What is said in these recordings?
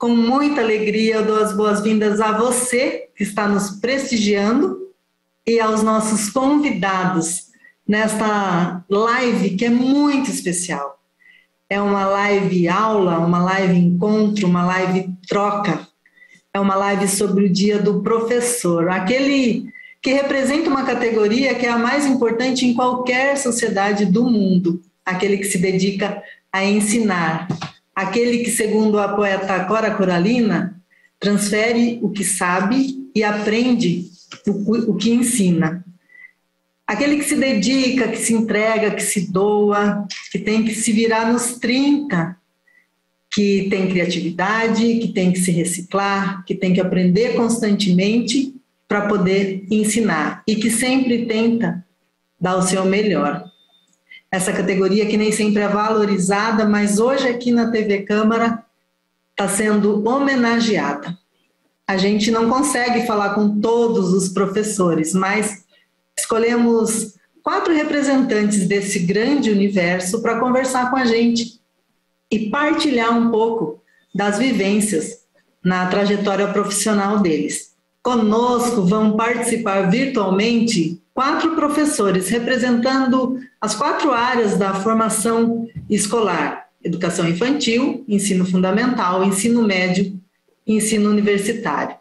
com muita alegria, eu dou as boas-vindas a você que está nos prestigiando e aos nossos convidados nesta live que é muito especial. É uma live aula, uma live encontro, uma live troca. É uma live sobre o Dia do Professor, aquele que representa uma categoria que é a mais importante em qualquer sociedade do mundo, aquele que se dedica a ensinar, aquele que, segundo a poeta Cora Coralina, transfere o que sabe e aprende o que ensina. Aquele que se dedica, que se entrega, que se doa, que tem que se virar nos 30, que tem criatividade, que tem que se reciclar, que tem que aprender constantemente para poder ensinar e que sempre tenta dar o seu melhor. Essa categoria que nem sempre é valorizada, mas hoje aqui na TV Câmara está sendo homenageada. A gente não consegue falar com todos os professores, mas escolhemos 4 representantes desse grande universo para conversar com a gente e partilhar um pouco das vivências na trajetória profissional deles. Conosco vão participar virtualmente 4 professores representando as 4 áreas da formação escolar: educação infantil, ensino fundamental, ensino médio e ensino universitário.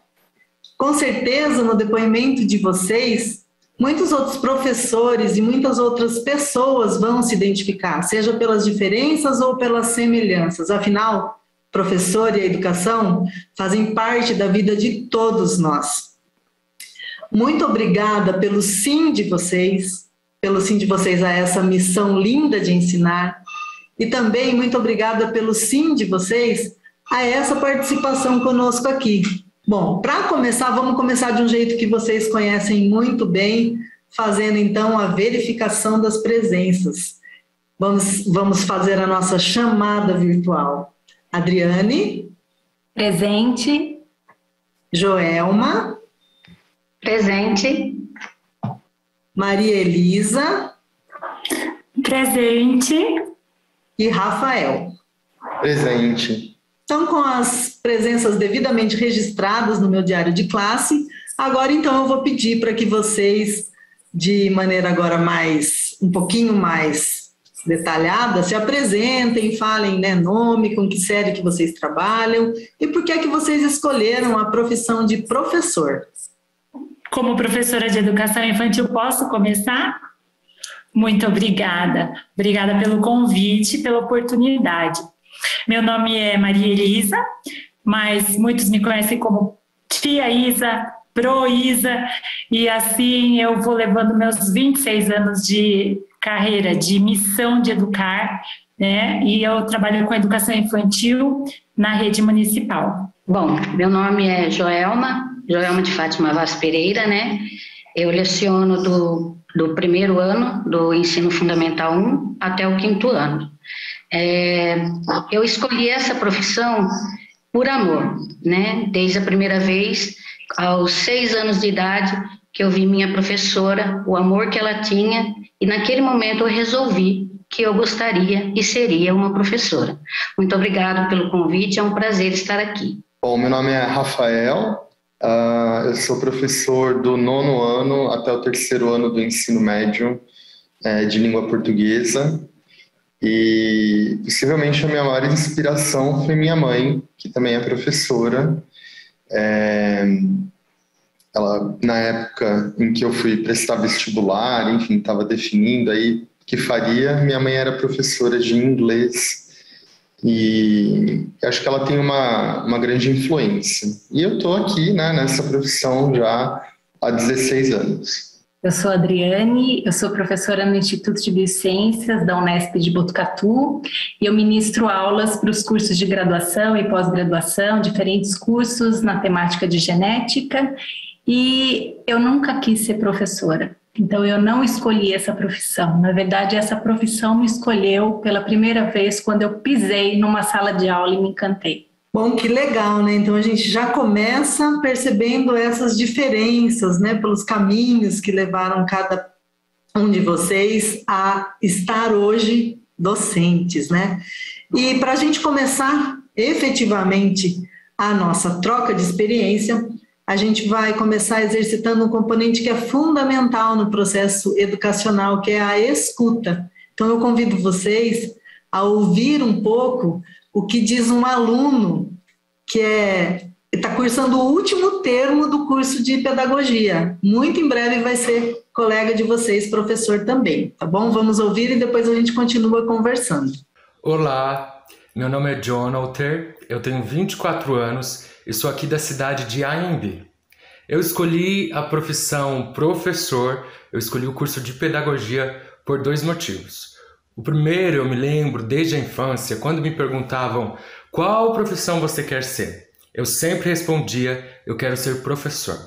Com certeza, no depoimento de vocês, muitos outros professores e muitas outras pessoas vão se identificar, seja pelas diferenças ou pelas semelhanças. Afinal, professor e a educação fazem parte da vida de todos nós. Muito obrigada pelo sim de vocês a essa missão linda de ensinar, e também muito obrigada pelo sim de vocês a essa participação conosco aqui. Bom, para começar, vamos começar de um jeito que vocês conhecem muito bem, fazendo então a verificação das presenças. Vamos fazer a nossa chamada virtual. Adriane? Presente. Joelma? Presente. Maria Elisa? Presente. E Rafael? Presente. Então, com as presenças devidamente registradas no meu diário de classe, agora então eu vou pedir para que vocês, de maneira agora um pouquinho mais detalhada, se apresentem, falem, né, nome, com que série que vocês trabalham e por que é que vocês escolheram a profissão de professor. Como professora de educação infantil, posso começar? Muito obrigada. Obrigada pelo convite, pela oportunidade. Meu nome é Maria Elisa, mas muitos me conhecem como Tia Isa, Pro Isa, e assim eu vou levando meus 26 anos de carreira, de missão de educar, né? E eu trabalho com educação infantil na rede municipal. Bom, meu nome é Joelma de Fátima Vaz Pereira, né? Eu leciono do primeiro ano do ensino fundamental 1 até o 5º ano. Eu escolhi essa profissão por amor, né? Desde a primeira vez, aos 6 anos de idade, que eu vi minha professora, o amor que ela tinha, e naquele momento eu resolvi que eu gostaria e seria uma professora. Muito obrigado pelo convite, é um prazer estar aqui. Bom, meu nome é Rafael, eu sou professor do 9º ano até o 3º ano do ensino médio de língua portuguesa, e possivelmente a minha maior inspiração foi minha mãe, que também é professora. Ela, na época em que eu fui prestar vestibular, enfim, estava definindo aí o que faria, minha mãe era professora de inglês, e acho que ela tem uma grande influência. E eu estou aqui, né, nessa profissão já há 16 anos. Eu sou a Adriane, eu sou professora no Instituto de Biociências da Unesp de Botucatu e eu ministro aulas para os cursos de graduação e pós-graduação, diferentes cursos na temática de genética, e eu nunca quis ser professora. Então eu não escolhi essa profissão. Na verdade, essa profissão me escolheu pela primeira vez quando eu pisei numa sala de aula e me encantei. Bom, que legal, né? Então a gente já começa percebendo essas diferenças, né? Pelos caminhos que levaram cada um de vocês a estar hoje docentes, né? E para a gente começar efetivamente a nossa troca de experiência, a gente vai começar exercitando um componente que é fundamental no processo educacional, que é a escuta. Então, eu convido vocês a ouvir um pouco o que diz um aluno que está cursando o último termo do curso de pedagogia. Muito em breve vai ser colega de vocês, professor também, tá bom? Vamos ouvir e depois a gente continua conversando. Olá, meu nome é Jonathan, eu tenho 24 anos e sou aqui da cidade de Anhembi. Eu escolhi a profissão professor, eu escolhi o curso de pedagogia por 2 motivos. O primeiro, eu me lembro desde a infância, quando me perguntavam qual profissão você quer ser, eu sempre respondia, eu quero ser professor.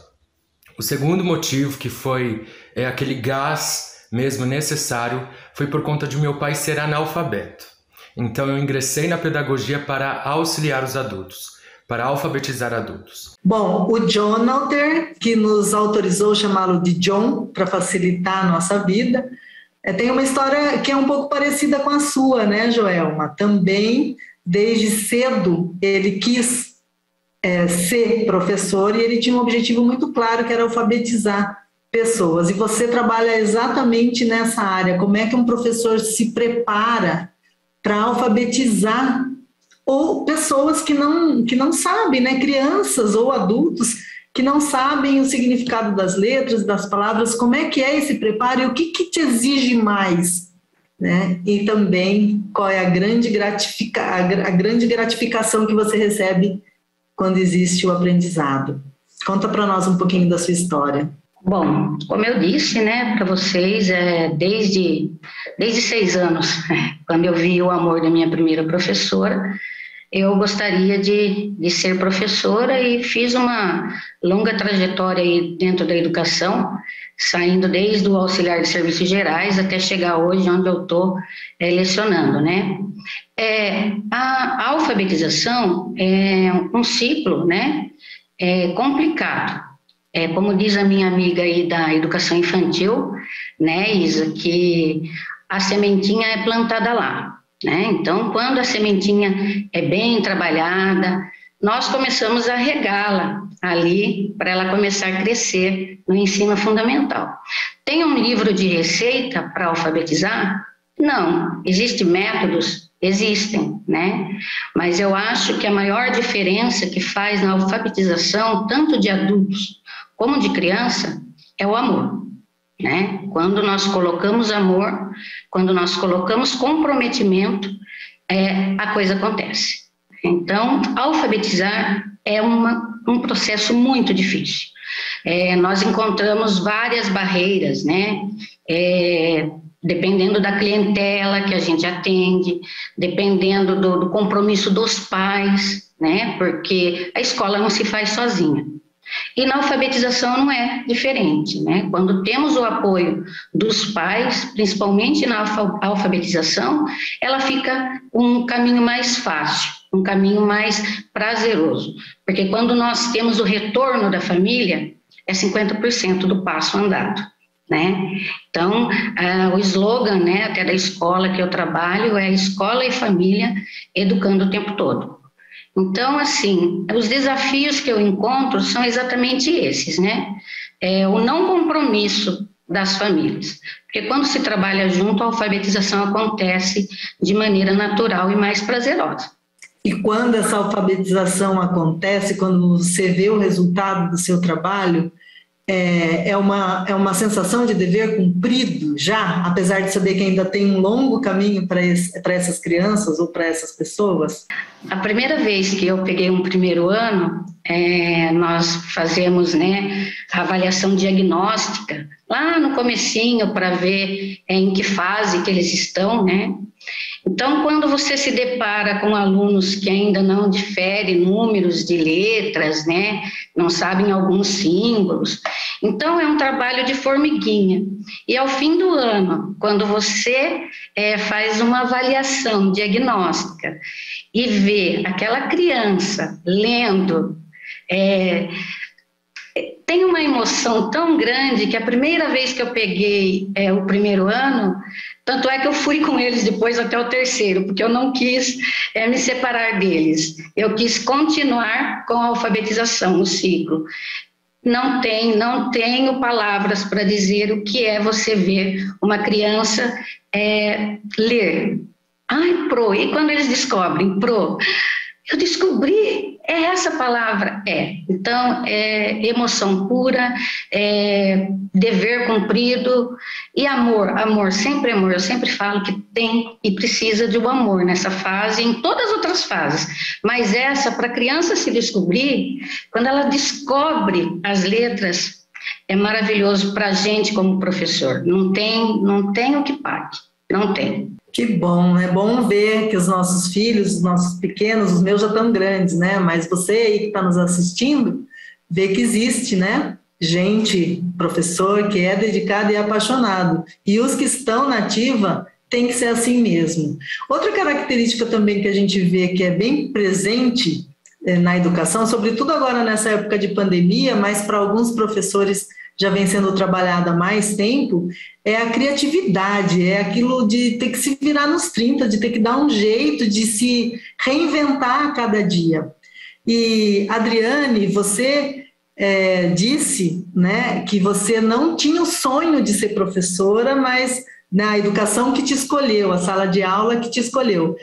O segundo motivo, que foi aquele gás mesmo necessário, foi por conta de meu pai ser analfabeto. Então eu ingressei na pedagogia para auxiliar os adultos, para alfabetizar adultos. Bom, o Jonathan, que nos autorizou chamá-lo de John, para facilitar a nossa vida, tem uma história que é um pouco parecida com a sua, né, Joelma? Também, desde cedo, ele quis ser professor e ele tinha um objetivo muito claro, que era alfabetizar pessoas. E você trabalha exatamente nessa área. Como é que um professor se prepara para alfabetizar ou pessoas que não sabem, né? Crianças ou adultos que não sabem o significado das letras, das palavras? Como é que é esse preparo e o que te exige mais, né? E também qual é a grande gratificação que você recebe quando existe o aprendizado? Conta para nós um pouquinho da sua história. Bom, como eu disse, né, para vocês, desde 6 anos, quando eu vi o amor da minha primeira professora, eu gostaria de ser professora e fiz uma longa trajetória aí dentro da educação, saindo desde o auxiliar de serviços gerais até chegar hoje onde eu estou lecionando, né? A alfabetização é um ciclo, né? Complicado. Como diz a minha amiga aí da educação infantil, né, Isa, que a sementinha é plantada lá, né? Então, quando a sementinha é bem trabalhada, nós começamos a regá-la ali para ela começar a crescer no ensino fundamental. Tem um livro de receita para alfabetizar? Não. Existem métodos? Existem, né? Mas eu acho que a maior diferença que faz na alfabetização, tanto de adultos como de criança, é o amor, né? Quando nós colocamos amor, quando nós colocamos comprometimento, a coisa acontece. Então, alfabetizar é um processo muito difícil. Nós encontramos várias barreiras, né? Dependendo da clientela que a gente atende, dependendo do compromisso dos pais, né? Porque a escola não se faz sozinha. E na alfabetização não é diferente, né? Quando temos o apoio dos pais, principalmente na alfabetização, ela fica um caminho mais fácil, um caminho mais prazeroso. Porque quando nós temos o retorno da família, é 50% do passo andado, né? Então, o slogan, né, até da escola que eu trabalho é escola e família educando o tempo todo. Então, assim, os desafios que eu encontro são exatamente esses, né? O não compromisso das famílias. Porque quando se trabalha junto, a alfabetização acontece de maneira natural e mais prazerosa. E quando essa alfabetização acontece, quando você vê o resultado do seu trabalho, é uma sensação de dever cumprido já, apesar de saber que ainda tem um longo caminho para essas crianças ou para essas pessoas? A primeira vez que eu peguei um primeiro ano, nós fazemos, né, a avaliação diagnóstica lá no comecinho para ver em que fase que eles estão, né? Então, quando você se depara com alunos que ainda não diferem números de letras, né, não sabem alguns símbolos, então é um trabalho de formiguinha. E ao fim do ano, quando você faz uma avaliação diagnóstica e vê aquela criança lendo Tem uma emoção tão grande que a primeira vez que eu peguei o primeiro ano, tanto é que eu fui com eles depois até o terceiro, porque eu não quis me separar deles. Eu quis continuar com a alfabetização, o ciclo. Não tenho palavras para dizer o que é você ver uma criança ler. Ai, pro, e quando eles descobrem pro, eu descobri, é essa palavra, Então, é emoção pura, dever cumprido e amor, sempre amor. Eu sempre falo que tem e precisa de um amor nessa fase, em todas as outras fases. Mas essa, para a criança se descobrir, quando ela descobre as letras, é maravilhoso para a gente como professor. Não tem o que pague, não tem. Que bom, é bom ver que os nossos filhos, os nossos pequenos, os meus já estão grandes, né? Mas você aí que está nos assistindo, vê que existe, né? Gente, professor que é dedicado e apaixonado. E os que estão na ativa tem que ser assim mesmo. Outra característica também que a gente vê que é bem presente na educação, sobretudo agora nessa época de pandemia, mas para alguns professores já vem sendo trabalhada há mais tempo, é a criatividade, é aquilo de ter que se virar nos 30, de ter que dar um jeito de se reinventar a cada dia. E, Adriane, você disse, né, que você não tinha o sonho de ser professora, mas na educação que te escolheu, a sala de aula que te escolheu.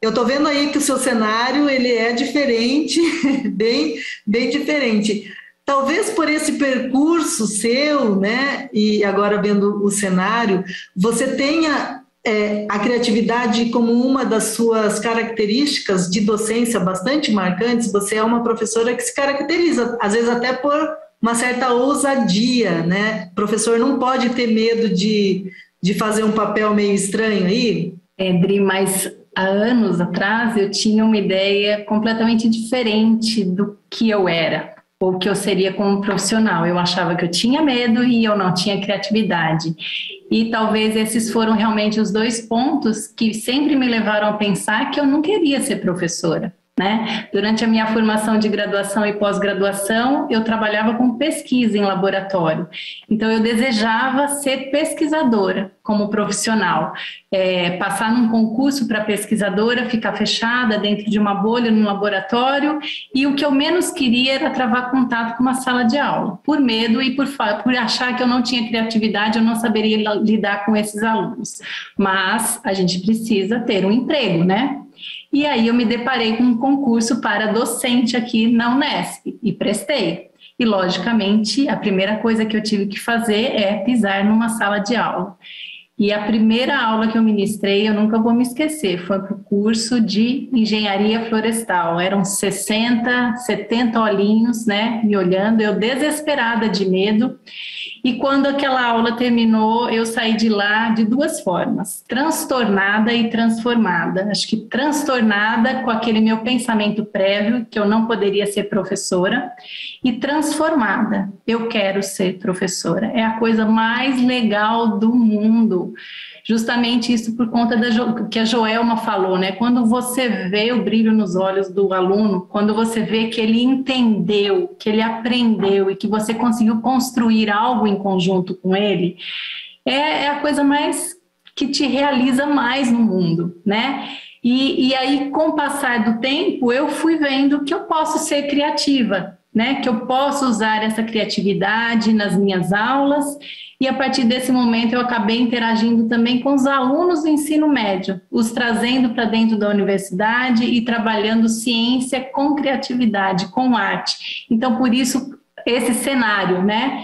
Eu estou vendo aí que o seu cenário ele é diferente, bem diferente. Talvez por esse percurso seu, né, e agora vendo o cenário, você tenha a criatividade como uma das suas características de docência bastante marcantes. Você é uma professora que se caracteriza, às vezes até por uma certa ousadia, né? O professor não pode ter medo de fazer um papel meio estranho aí. Dri, mas há anos atrás eu tinha uma ideia completamente diferente do que eu era, ou que eu seria como profissional. Eu achava que eu tinha medo e eu não tinha criatividade. E talvez esses foram realmente os dois pontos que sempre me levaram a pensar que eu não queria ser professora, né? Durante a minha formação de graduação e pós-graduação, eu trabalhava com pesquisa em laboratório. Então, eu desejava ser pesquisadora como profissional. Passar num concurso para pesquisadora, ficar fechada dentro de uma bolha no laboratório, e o que eu menos queria era travar contato com uma sala de aula, por medo e por achar que eu não tinha criatividade, eu não saberia lidar com esses alunos. Mas a gente precisa ter um emprego, né? E aí eu me deparei com um concurso para docente aqui na Unesp e prestei. E, logicamente, a primeira coisa que eu tive que fazer é pisar numa sala de aula. E a primeira aula que eu ministrei, eu nunca vou me esquecer, foi para o curso de engenharia florestal. Eram 60, 70 olhinhos, né, me olhando, eu desesperada de medo. E quando aquela aula terminou, eu saí de lá de duas formas, transtornada e transformada. Acho que transtornada com aquele meu pensamento prévio, que eu não poderia ser professora, e transformada, eu quero ser professora. É a coisa mais legal do mundo. Justamente isso por conta que a Joelma falou, né? Quando você vê o brilho nos olhos do aluno, quando você vê que ele entendeu, que ele aprendeu e que você conseguiu construir algo em conjunto com ele, é a coisa mais que te realiza mais no mundo, né? E aí, com o passar do tempo, eu fui vendo que eu posso ser criativa, né? Que eu posso usar essa criatividade nas minhas aulas. E a partir desse momento eu acabei interagindo também com os alunos do ensino médio, os trazendo para dentro da universidade e trabalhando ciência com criatividade, com arte. Então, por isso, esse cenário, né?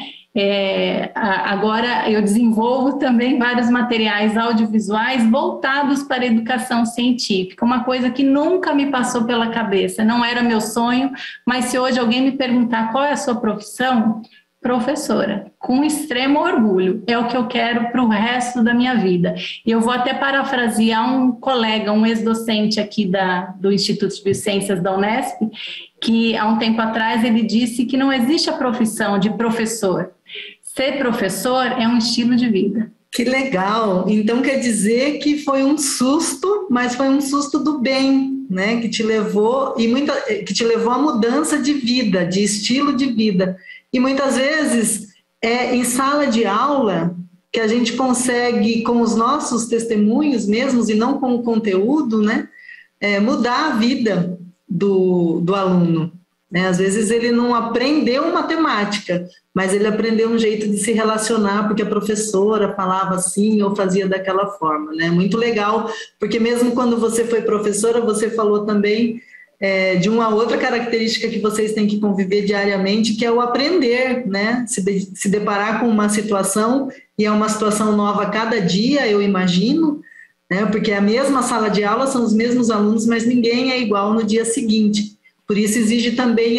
Agora eu desenvolvo também vários materiais audiovisuais voltados para a educação científica, uma coisa que nunca me passou pela cabeça, não era meu sonho, mas se hoje alguém me perguntar qual é a sua profissão, professora, com extremo orgulho, é o que eu quero para o resto da minha vida. E eu vou até parafrasear um colega, um ex-docente aqui do Instituto de Biociências da Unesp, que há um tempo atrás ele disse que não existe a profissão de professor. Ser professor é um estilo de vida. Que legal! Então quer dizer que foi um susto, mas foi um susto do bem, né, que te levou à mudança de vida, de estilo de vida. E muitas vezes é em sala de aula que a gente consegue, com os nossos testemunhos mesmos e não com o conteúdo, né, mudar a vida do aluno. Né? Às vezes ele não aprendeu matemática, mas ele aprendeu um jeito de se relacionar porque a professora falava assim ou fazia daquela forma. Né? Muito legal, porque mesmo quando você foi professora, você falou também de uma outra característica que vocês têm que conviver diariamente, que é o aprender, né? Se deparar com uma situação, e é uma situação nova a cada dia, eu imagino, né? Porque é a mesma sala de aula, são os mesmos alunos, mas ninguém é igual no dia seguinte. Por isso exige também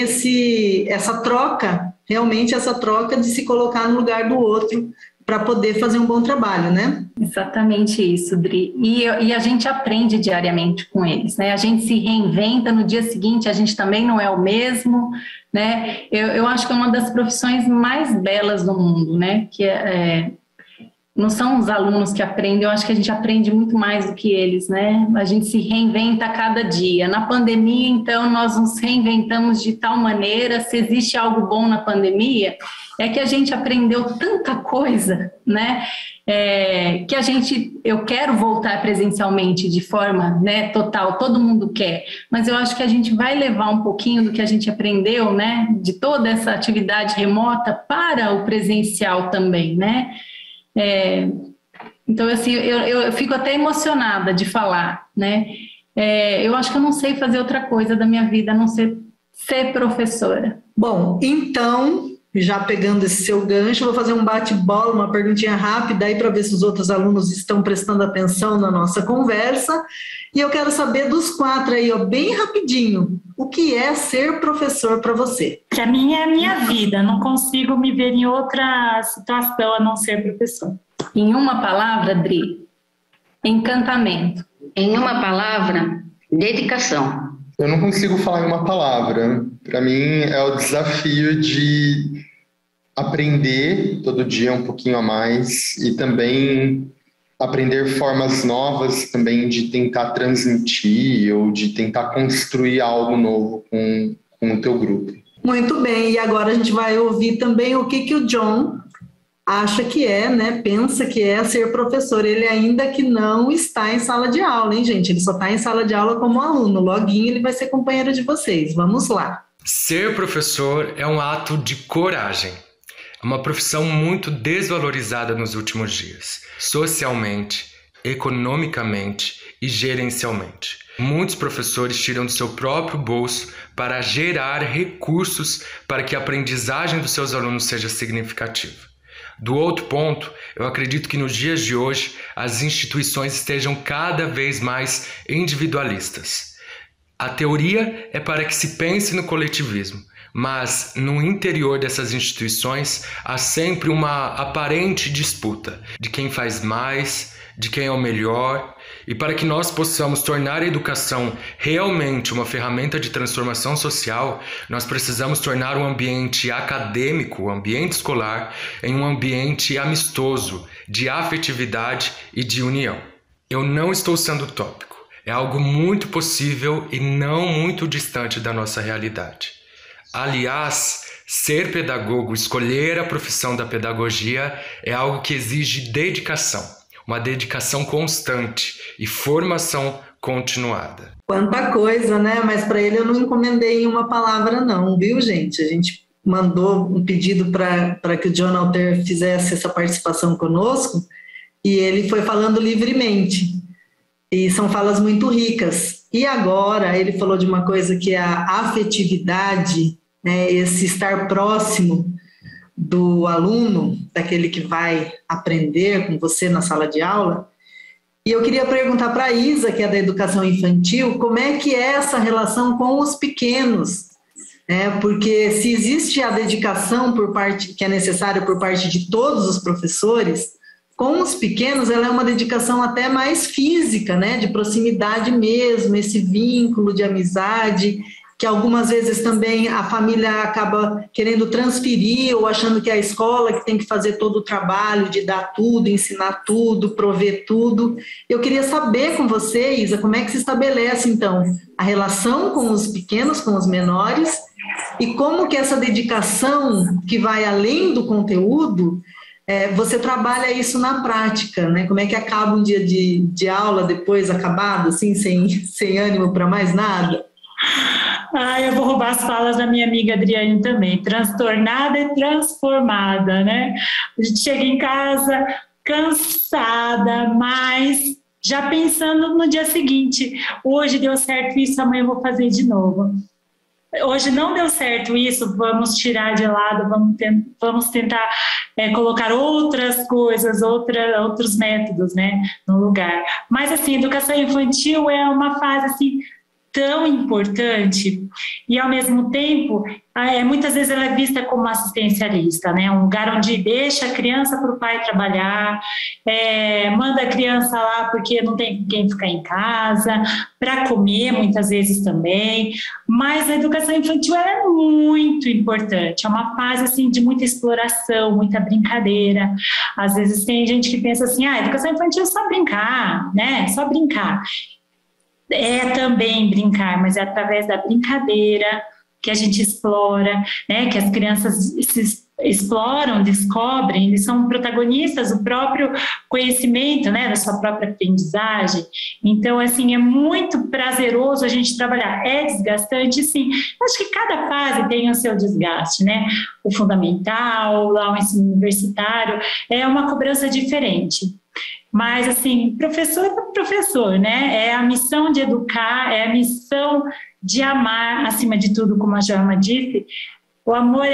essa troca, realmente essa troca de se colocar no lugar do outro, para poder fazer um bom trabalho, né? Exatamente isso, Dri. E a gente aprende diariamente com eles, né? A gente se reinventa, no dia seguinte a gente também não é o mesmo, né? Eu acho que é uma das profissões mais belas do mundo, né? Que não são os alunos que aprendem, eu acho que a gente aprende muito mais do que eles, né? A gente se reinventa a cada dia. Na pandemia, então, nós nos reinventamos de tal maneira, se existe algo bom na pandemia, é que a gente aprendeu tanta coisa, né? Que eu quero voltar presencialmente de forma, né, total, todo mundo quer, mas eu acho que a gente vai levar um pouquinho do que a gente aprendeu, né, de toda essa atividade remota para o presencial também, né? Então, assim, eu fico até emocionada de falar, né? Eu acho que eu não sei fazer outra coisa da minha vida a não ser professora. Bom, então, já pegando esse seu gancho, vou fazer um bate-bola, uma perguntinha rápida aí para ver se os outros alunos estão prestando atenção na nossa conversa. E eu quero saber dos 4 aí, ó, bem rapidinho, o que é ser professor para você? Para mim é a minha vida, não consigo me ver em outra situação a não ser professor. Em uma palavra, Dri, encantamento. Em uma palavra, dedicação. Eu não consigo falar em uma palavra. Para mim é o desafio de aprender todo dia um pouquinho a mais e também aprender formas novas também de tentar transmitir ou de tentar construir algo novo com o teu grupo. Muito bem, e agora a gente vai ouvir também o que o John acha que né, pensa que é ser professor. Ele ainda que não está em sala de aula, hein, gente? Ele só está em sala de aula como aluno. Loguinho ele vai ser companheiro de vocês. Vamos lá. Ser professor é um ato de coragem. É uma profissão muito desvalorizada nos últimos dias, socialmente, economicamente e gerencialmente. Muitos professores tiram do seu próprio bolso para gerar recursos para que a aprendizagem dos seus alunos seja significativa. Do outro ponto, eu acredito que nos dias de hoje as instituições estejam cada vez mais individualistas. A teoria é para que se pense no coletivismo, mas no interior dessas instituições há sempre uma aparente disputa de quem faz mais, de quem é o melhor, e para que nós possamos tornar a educação realmente uma ferramenta de transformação social, nós precisamos tornar o ambiente acadêmico, o ambiente escolar, em um ambiente amistoso, de afetividade e de união. Eu não estou sendo utópico, é algo muito possível e não muito distante da nossa realidade. Aliás, ser pedagogo, escolher a profissão da pedagogia é algo que exige dedicação, uma dedicação constante e formação continuada. Quanta coisa, né? Mas para ele eu não encomendei em uma palavra não, viu, gente? A gente mandou um pedido para que o John Alter fizesse essa participação conosco e ele foi falando livremente. E são falas muito ricas. E agora ele falou de uma coisa que é a afetividade, né? Esse estar próximo do aluno, daquele que vai aprender com você na sala de aula. E eu queria perguntar para a Isa, que é da educação infantil, como é que é essa relação com os pequenos? Porque se existe a dedicação que é necessária por parte de todos os professores, com os pequenos ela é uma dedicação até mais física, né? De proximidade mesmo, esse vínculo de amizade que algumas vezes também a família acaba querendo transferir ou achando que é a escola que tem que fazer todo o trabalho de dar tudo, ensinar tudo, prover tudo. Eu queria saber com você, Isa, como é que se estabelece, então, a relação com os pequenos, com os menores, e como que essa dedicação que vai além do conteúdo, você trabalha isso na prática, né? Como é que acaba um dia de aula depois acabado, assim, sem ânimo para mais nada? Eu vou roubar as falas da minha amiga Adriane também. Transtornada e transformada, né? A gente chega em casa cansada, mas já pensando no dia seguinte. Hoje deu certo isso, amanhã eu vou fazer de novo. Hoje não deu certo isso, vamos tirar de lado, vamos tentar colocar outras coisas, outros métodos, né, no lugar. Mas, assim, educação infantil é uma fase, assim, tão importante e, ao mesmo tempo, muitas vezes ela é vista como assistencialista, né? Um lugar onde deixa a criança para o pai trabalhar, manda a criança lá porque não tem quem ficar em casa, para comer muitas vezes também, mas a educação infantil é muito importante, é uma fase assim, de muita exploração, muita brincadeira. Às vezes tem gente que pensa assim, a educação infantil é só brincar, né? Só brincar. É também brincar, mas é através da brincadeira que a gente explora, né? Que as crianças se exploram, descobrem, eles são protagonistas do próprio conhecimento, né? Da sua própria aprendizagem. Então, assim, é muito prazeroso a gente trabalhar. É desgastante, sim. Acho que cada fase tem o seu desgaste, né? O fundamental, lá o ensino universitário, é uma cobrança diferente. Mas, assim, professor é professor, né? É a missão de educar, é a missão de amar, acima de tudo, como a Joelma disse. O amor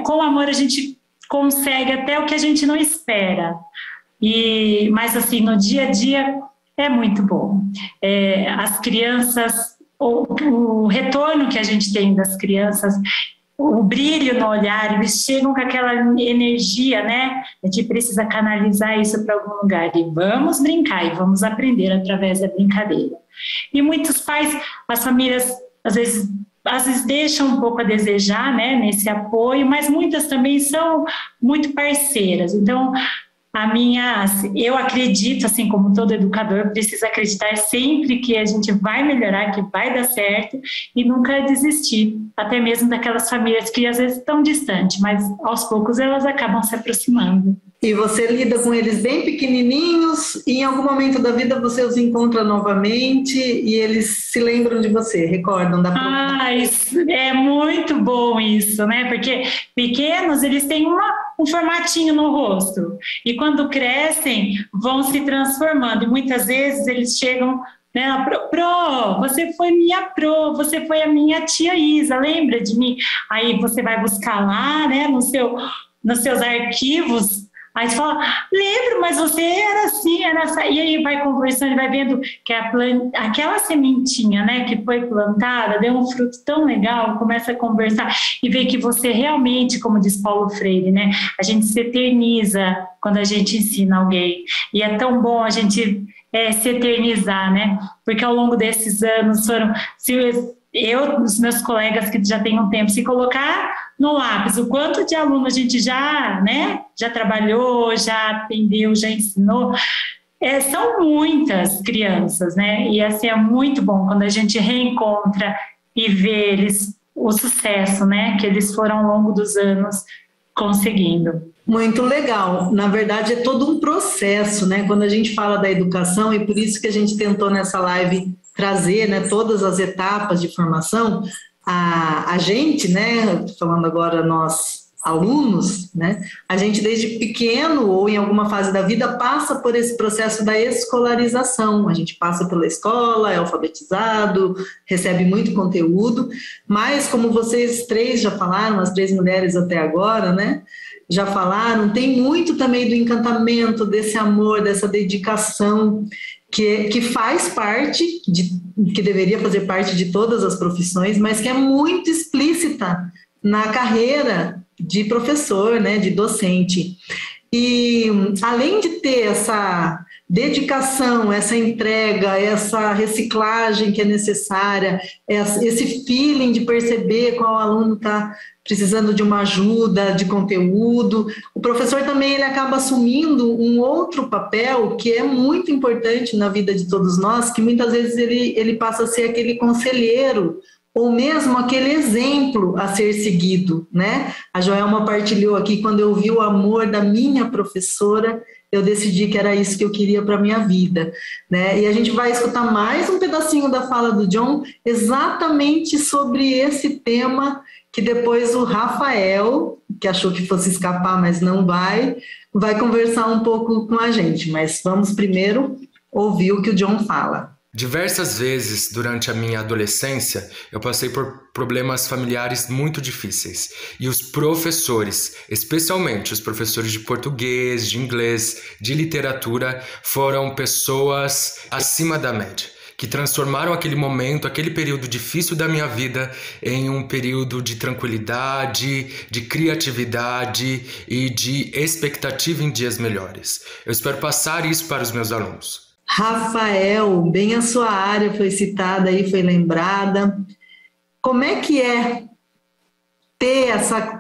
com o amor a gente consegue até o que a gente não espera. Mas, assim, no dia a dia é muito bom. As crianças, o retorno que a gente tem das crianças, o brilho no olhar, eles chegam com aquela energia, né? A gente precisa canalizar isso para algum lugar e vamos brincar e vamos aprender através da brincadeira. E muitos pais, as famílias, às vezes deixam um pouco a desejar, né, nesse apoio, mas muitas também são muito parceiras. Então, eu acredito, assim como todo educador, precisa acreditar sempre que a gente vai melhorar, que vai dar certo e nunca desistir, até mesmo daquelas famílias que às vezes estão distantes, mas aos poucos elas acabam se aproximando. E você lida com eles bem pequenininhos e em algum momento da vida você os encontra novamente e eles se lembram de você, recordam da isso é muito bom isso, né? Porque pequenos, eles têm um formatinho no rosto e quando crescem vão se transformando e muitas vezes eles chegam, né, Pro, você foi minha Pro, você foi a minha tia Isa, lembra de mim? Aí você vai buscar lá, né, nos seus arquivos. Aí você fala, lembro, mas você era assim, era essa. E aí vai conversando e vai vendo que aquela sementinha, né, que foi plantada, deu um fruto tão legal, começa a conversar e vê que você realmente, como diz Paulo Freire, né, a gente se eterniza quando a gente ensina alguém. E é tão bom a gente se eternizar, né, porque ao longo desses anos os meus colegas que já têm um tempo, se colocar no lápis o quanto de aluno a gente já trabalhou, já atendeu, já ensinou, são muitas crianças, né? E assim é muito bom quando a gente reencontra e vê eles, o sucesso, né, que eles foram ao longo dos anos conseguindo. Muito legal. Na verdade, é todo um processo, né? Quando a gente fala da educação, e por isso que a gente tentou nessa live trazer, né, todas as etapas de formação, a gente, né, falando agora nós alunos, né, a gente desde pequeno ou em alguma fase da vida passa por esse processo da escolarização. A gente passa pela escola, é alfabetizado, recebe muito conteúdo, mas como vocês três já falaram, as três mulheres até agora, né, já falaram, tem muito também do encantamento, desse amor, dessa dedicação que faz parte, que deveria fazer parte de todas as profissões, mas que é muito explícita na carreira de professor, né, de docente. E além de ter dedicação, essa entrega, essa reciclagem que é necessária, esse feeling de perceber qual aluno está precisando de uma ajuda, de conteúdo. O professor também ele acaba assumindo um outro papel que é muito importante na vida de todos nós, que muitas vezes ele passa a ser aquele conselheiro, ou mesmo aquele exemplo a ser seguido, né? A Joelma partilhou aqui, quando eu vi o amor da minha professora, eu decidi que era isso que eu queria para a minha vida, né? E a gente vai escutar mais um pedacinho da fala do John, exatamente sobre esse tema, que depois o Rafael, que achou que fosse escapar, mas não vai conversar um pouco com a gente. Mas vamos primeiro ouvir o que o John fala. Diversas vezes durante a minha adolescência, eu passei por problemas familiares muito difíceis. E os professores, especialmente os professores de português, de inglês, de literatura, foram pessoas acima da média, que transformaram aquele momento, aquele período difícil da minha vida em um período de tranquilidade, de criatividade e de expectativa em dias melhores. Eu espero passar isso para os meus alunos. Rafael, bem a sua área foi citada aí, foi lembrada. Como é que é ter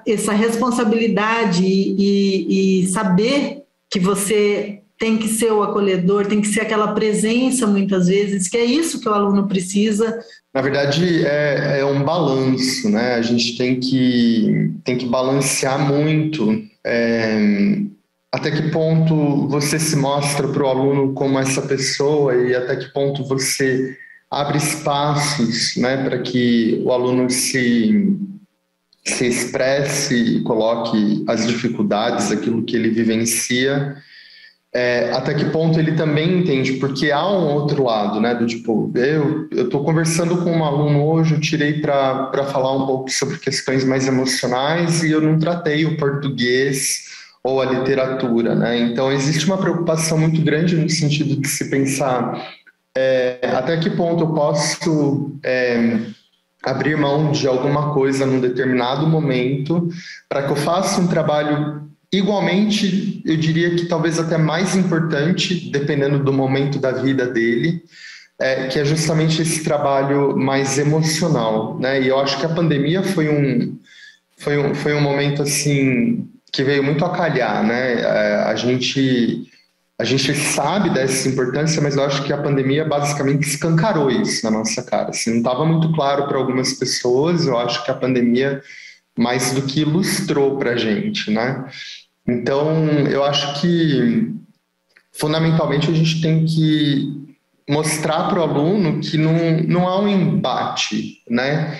essa responsabilidade e saber que você tem que ser o acolhedor, tem que ser aquela presença muitas vezes, que é isso que o aluno precisa? Na verdade, é um balanço, né? A gente tem que balancear muito. Até que ponto você se mostra para o aluno como essa pessoa e até que ponto você abre espaços, né, para que o aluno se expresse e coloque as dificuldades, aquilo que ele vivencia, até que ponto ele também entende, porque há um outro lado, né, do tipo, eu estou conversando com um aluno hoje, eu tirei para falar um pouco sobre questões mais emocionais e eu não tratei o português ou a literatura, né? Então existe uma preocupação muito grande no sentido de se pensar até que ponto eu posso abrir mão de alguma coisa num determinado momento para que eu faça um trabalho igualmente, eu diria que talvez até mais importante, dependendo do momento da vida dele, que é justamente esse trabalho mais emocional, né? E eu acho que a pandemia foi um momento assim que veio muito a calhar, né? A gente sabe dessa importância, mas eu acho que a pandemia basicamente escancarou isso na nossa cara. Assim, não estava muito claro para algumas pessoas, eu acho que a pandemia mais do que ilustrou para a gente, né? Então, eu acho que fundamentalmente a gente tem que mostrar para o aluno que não há um embate, né?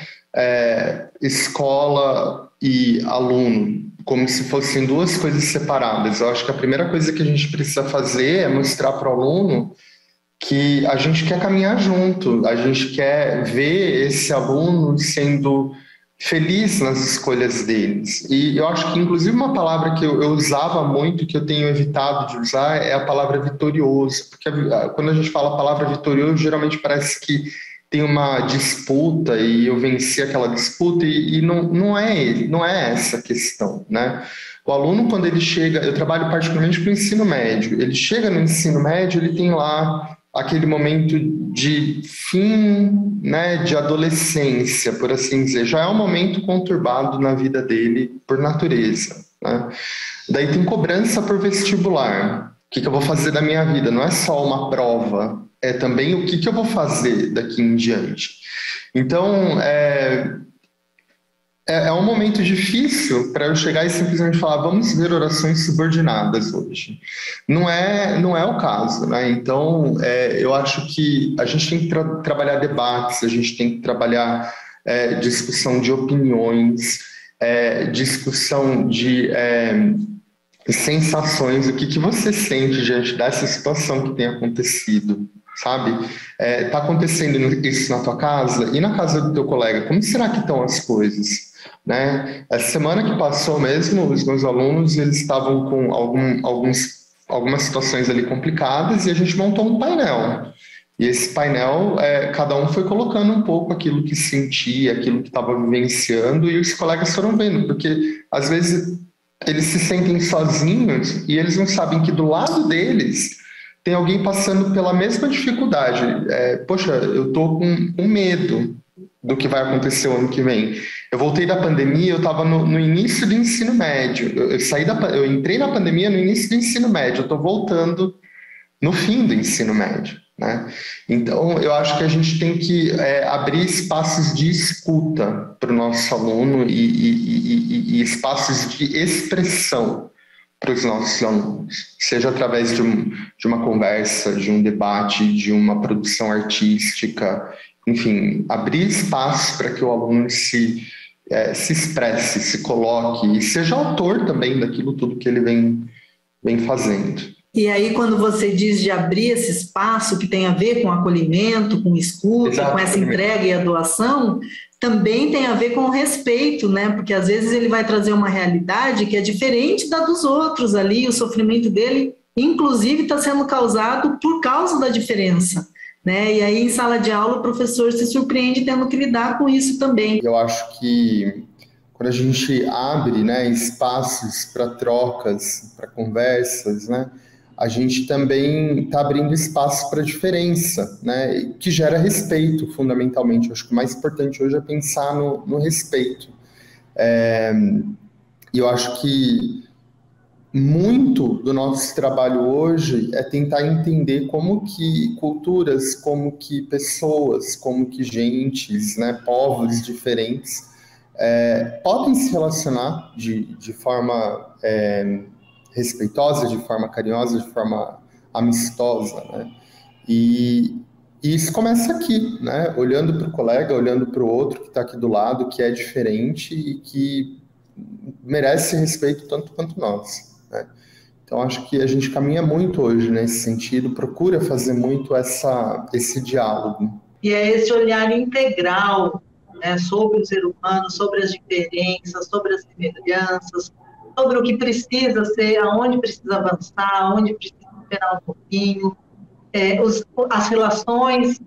Escola e aluno, como se fossem duas coisas separadas. Eu acho que a primeira coisa que a gente precisa fazer é mostrar para o aluno que a gente quer caminhar junto, a gente quer ver esse aluno sendo feliz nas escolhas deles. E eu acho que, inclusive, uma palavra que eu usava muito, que eu tenho evitado de usar, é a palavra vitorioso, porque quando a gente fala a palavra vitorioso, geralmente parece que tem uma disputa e eu venci aquela disputa e não é essa a questão, né? O aluno, quando ele chega, eu trabalho particularmente com o ensino médio, ele chega no ensino médio, ele tem lá aquele momento de fim, né, de adolescência, por assim dizer, já é um momento conturbado na vida dele por natureza, né? Daí tem cobrança por vestibular. O que eu vou fazer da minha vida? Não é só uma prova, é também o que eu vou fazer daqui em diante. Então, é um momento difícil para eu chegar e simplesmente falar, vamos ver orações subordinadas hoje. Não é o caso, né? Então, eu acho que a gente tem que trabalhar debates, a gente tem que trabalhar discussão de opiniões, discussão de sensações, o que você sente diante dessa situação que tem acontecido, sabe? Tá acontecendo isso na tua casa e na casa do teu colega, como será que estão as coisas? Né? Essa semana que passou mesmo, os meus alunos eles estavam com algumas situações ali complicadas e a gente montou um painel. E esse painel, cada um foi colocando um pouco aquilo que sentia, aquilo que estava vivenciando e os colegas foram vendo, porque às vezes eles se sentem sozinhos e eles não sabem que do lado deles tem alguém passando pela mesma dificuldade. Poxa, eu estou com medo do que vai acontecer o ano que vem. Eu voltei da pandemia, eu estava no início do ensino médio. Eu entrei na pandemia no início do ensino médio, eu estou voltando no fim do ensino médio, né? Então, eu acho que a gente tem que abrir espaços de escuta para o nosso aluno e espaços de expressão para os nossos alunos, seja através de uma conversa, de um debate, de uma produção artística, enfim, abrir espaços para que o aluno se expresse, se coloque e seja autor também daquilo tudo que ele vem fazendo. E aí, quando você diz de abrir esse espaço que tem a ver com acolhimento, com escuta, exatamente, com essa entrega e a doação, também tem a ver com o respeito, né? Porque às vezes ele vai trazer uma realidade que é diferente da dos outros ali, o sofrimento dele, inclusive, está sendo causado por causa da diferença, né? E aí, em sala de aula, o professor se surpreende tendo que lidar com isso também. Eu acho que quando a gente abre, né, espaços para trocas, para conversas, né, a gente também está abrindo espaço para diferença, né, que gera respeito, fundamentalmente. Eu acho que o mais importante hoje é pensar no respeito. E eu acho que muito do nosso trabalho hoje é tentar entender como que culturas, como que pessoas, como que gentes, né, povos diferentes podem se relacionar de forma respeitosa, de forma carinhosa, de forma amistosa, né? E isso começa aqui, né? Olhando para o colega, olhando para o outro que está aqui do lado, que é diferente e que merece respeito tanto quanto nós, né? Então, acho que a gente caminha muito hoje nesse sentido, procura fazer muito esse diálogo. E é esse olhar integral, né, sobre o ser humano, sobre as diferenças, sobre as semelhanças, sobre o que precisa ser, aonde precisa avançar, aonde precisa esperar um pouquinho, as relações,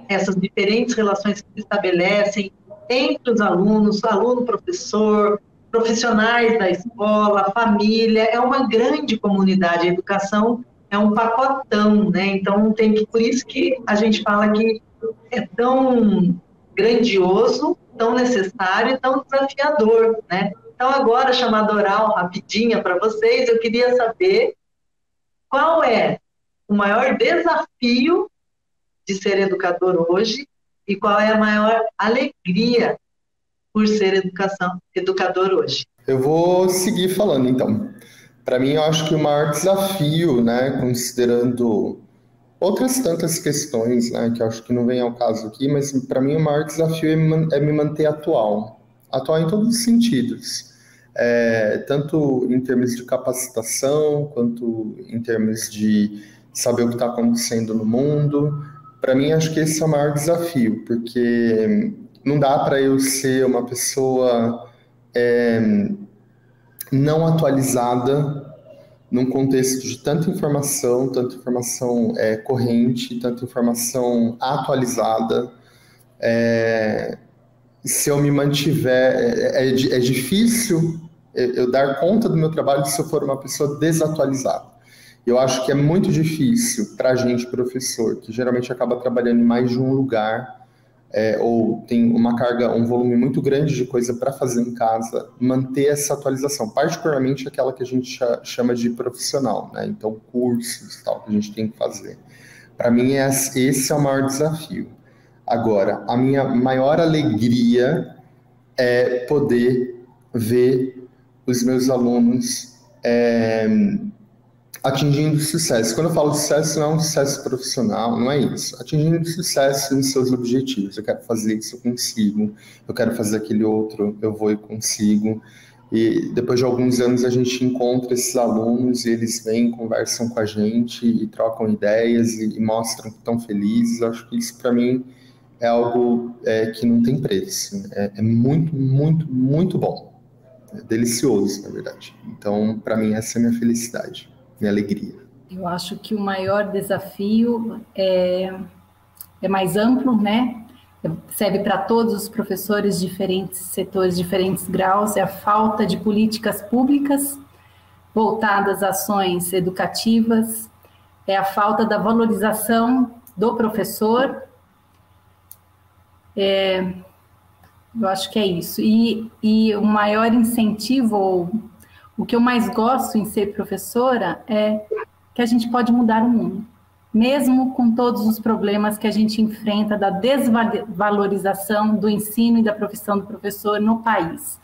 essas diferentes relações que se estabelecem entre os alunos, aluno-professor, profissionais da escola, família, é uma grande comunidade, a educação é um pacotão, né? Então, por isso que a gente fala que é tão grandioso, tão necessário e tão desafiador, né? Então, agora, chamada oral, rapidinha para vocês, eu queria saber qual é o maior desafio de ser educador hoje e qual é a maior alegria por ser educador hoje. Eu vou seguir falando, então. Para mim, eu acho que o maior desafio, né, considerando outras tantas questões, né, que eu acho que não vem ao caso aqui, mas para mim o maior desafio é me manter atual em todos os sentidos. Tanto em termos de capacitação, quanto em termos de saber o que está acontecendo no mundo. Para mim, acho que esse é o maior desafio, porque não dá para eu ser uma pessoa não atualizada num contexto de tanta informação corrente, tanta informação atualizada. Se eu me mantiver, é difícil eu dar conta do meu trabalho se eu for uma pessoa desatualizada. Eu acho que é muito difícil para a gente, professor, que geralmente acaba trabalhando em mais de um lugar, ou tem uma carga, um volume muito grande de coisa para fazer em casa, manter essa atualização, particularmente aquela que a gente chama de profissional, né? Então, cursos e tal, que a gente tem que fazer. Para mim, esse é o maior desafio. Agora, a minha maior alegria é poder ver os meus alunos atingindo sucesso. Quando eu falo sucesso, não é um sucesso profissional, não é isso. Atingindo sucesso nos seus objetivos. Eu quero fazer isso, eu consigo. Eu quero fazer aquele outro, eu vou e consigo. E depois de alguns anos a gente encontra esses alunos e eles vêm, conversam com a gente e trocam ideias e mostram que estão felizes. Eu acho que isso, para mim, é algo que não tem preço. É muito, muito, muito bom. É delicioso, na verdade. Então, para mim, essa é a minha felicidade, minha alegria. Eu acho que o maior desafio é mais amplo, né? Serve para todos os professores, diferentes setores, diferentes graus, é a falta de políticas públicas voltadas a ações educativas, é a falta da valorização do professor. Eu acho que é isso. E o maior incentivo, ou o que eu mais gosto em ser professora, é que a gente pode mudar o mundo, mesmo com todos os problemas que a gente enfrenta da desvalorização do ensino e da profissão do professor no país.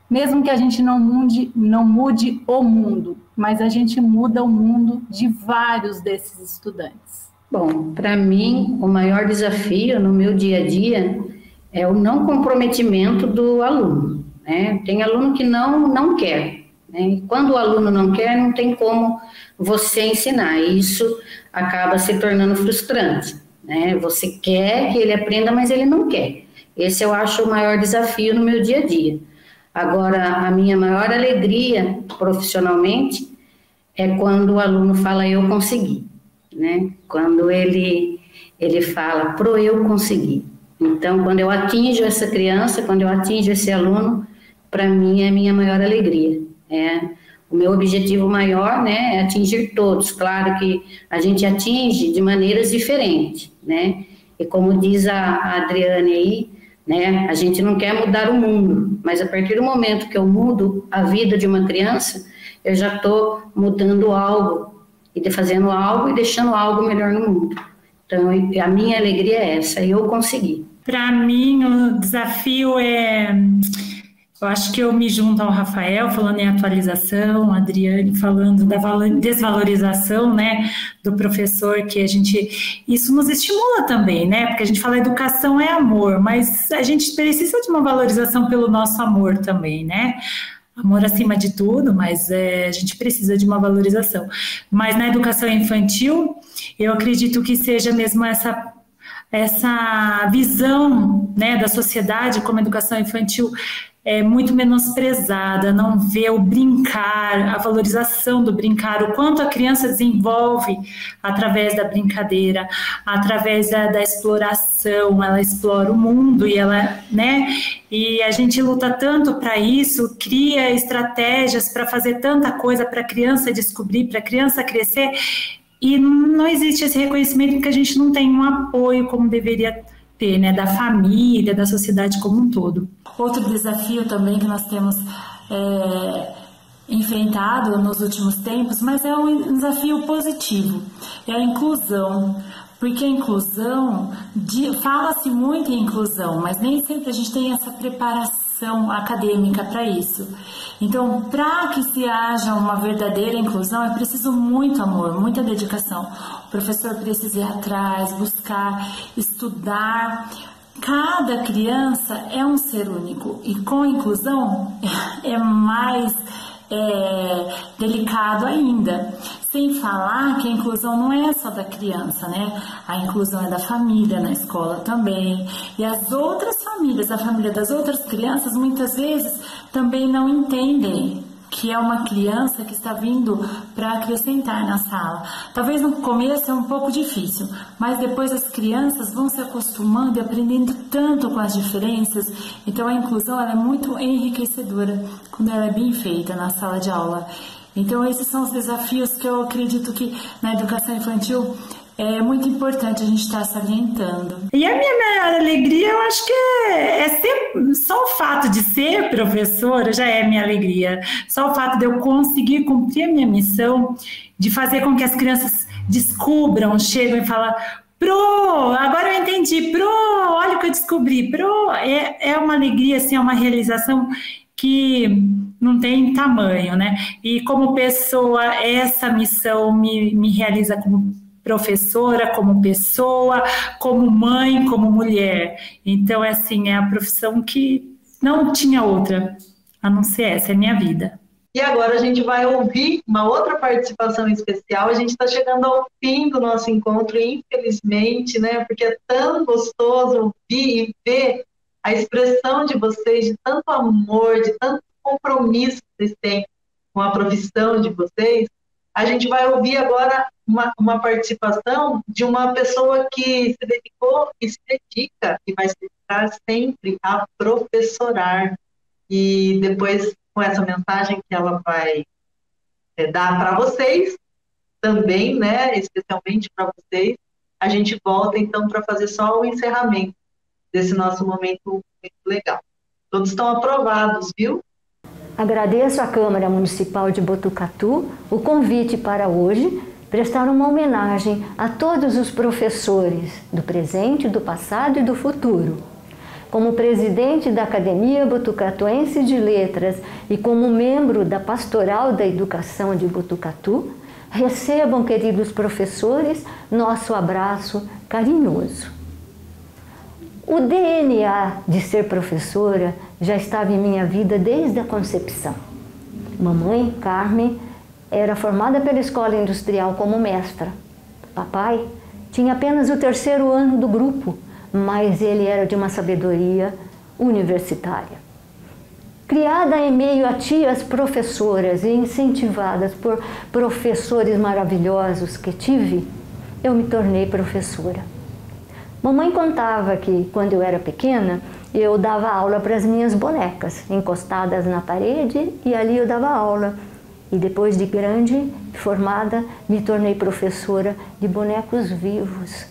Mesmo que a gente não mude o mundo, mas a gente muda o mundo de vários desses estudantes. Bom, para mim, o maior desafio no meu dia a dia é o não comprometimento do aluno, né? Tem aluno que não quer, né? E quando o aluno não quer, não tem como você ensinar, e isso acaba se tornando frustrante, né? Você quer que ele aprenda, mas ele não quer. Esse eu acho o maior desafio no meu dia a dia. Agora, a minha maior alegria profissionalmente é quando o aluno fala, eu consegui, né? Quando ele fala, eu consegui. Então, quando eu atinjo essa criança, quando eu atinjo esse aluno, para mim é a minha maior alegria. O meu objetivo maior, né, é atingir todos. Claro que a gente atinge de maneiras diferentes, né? E como diz a Adriane aí, né, a gente não quer mudar o mundo, mas a partir do momento que eu mudo a vida de uma criança, eu já estou mudando algo, e fazendo algo e deixando algo melhor no mundo. Então, a minha alegria é essa, eu consegui. Para mim, o desafio eu acho que eu me junto ao Rafael, falando em atualização, a Adriane falando da desvalorização, né, do professor, que isso nos estimula também, né, porque a gente fala educação é amor, mas a gente precisa de uma valorização pelo nosso amor também, né, amor acima de tudo, mas a gente precisa de uma valorização. Mas na educação infantil, eu acredito que seja mesmo essa visão, né, da sociedade como a educação infantil é muito menosprezada, não vê o brincar, a valorização do brincar, o quanto a criança desenvolve através da brincadeira, através da exploração, ela explora o mundo e e a gente luta tanto para isso, cria estratégias para fazer tanta coisa para a criança descobrir, para a criança crescer, e não existe esse reconhecimento porque a gente não tem um apoio como deveria ter, né, da família, da sociedade como um todo. Outro desafio também que nós temos enfrentado nos últimos tempos, mas é um desafio positivo, é a inclusão. Porque a inclusão, fala-se muito em inclusão, mas nem sempre a gente tem essa preparação acadêmica para isso. Então, para que se haja uma verdadeira inclusão, é preciso muito amor, muita dedicação. O professor precisa ir atrás, buscar, estudar. Cada criança é um ser único e com a inclusão é mais delicado ainda. Sem falar que a inclusão não é só da criança, né? A inclusão é da família na escola também. E as outras famílias, a família das outras crianças, muitas vezes também não entendem que é uma criança que está vindo para acrescentar na sala. Talvez no começo é um pouco difícil, mas depois as crianças vão se acostumando e aprendendo tanto com as diferenças. Então a inclusão ela é muito enriquecedora quando ela é bem feita na sala de aula. Então esses são os desafios que eu acredito que na educação infantil é muito importante a gente estar salientando. E a minha maior alegria, eu acho que só o fato de ser professora já é minha alegria. Só o fato de eu conseguir cumprir a minha missão, de fazer com que as crianças descubram, chegam e falam: Pro, agora eu entendi, Pro, olha o que eu descobri, Pro, é uma alegria, assim, é uma realização que não tem tamanho, né? E como pessoa, essa missão me realiza como professora, como pessoa, como mãe, como mulher. Então, assim, é a profissão que não tinha outra, a não ser essa, é a minha vida. E agora a gente vai ouvir uma outra participação especial. A gente está chegando ao fim do nosso encontro, infelizmente, né? Porque é tão gostoso ouvir e ver a expressão de vocês, de tanto amor, de tanto compromisso que vocês têm com a profissão de vocês. A gente vai ouvir agora uma participação de uma pessoa que se dedicou e se dedica e vai se dedicar sempre a professorar. E depois, com essa mensagem que ela vai dar para vocês, também, né, especialmente para vocês. A gente volta, então, para fazer só o encerramento desse nosso momento muito legal. Todos estão aprovados, viu? Agradeço à Câmara Municipal de Botucatu o convite para hoje prestar uma homenagem a todos os professores do presente, do passado e do futuro. Como presidente da Academia Botucatuense de Letras e como membro da Pastoral da Educação de Botucatu, recebam, queridos professores, nosso abraço carinhoso. O DNA de ser professora já estava em minha vida desde a concepção. Mamãe, Carmen, era formada pela Escola Industrial como mestra. Papai tinha apenas o 3º ano do grupo, mas ele era de uma sabedoria universitária. Criada em meio a tias professoras e incentivadas por professores maravilhosos que tive, eu me tornei professora. Mamãe contava que, quando eu era pequena, eu dava aula para as minhas bonecas, encostadas na parede, e ali eu dava aula. E depois de grande, formada, me tornei professora de bonecos vivos.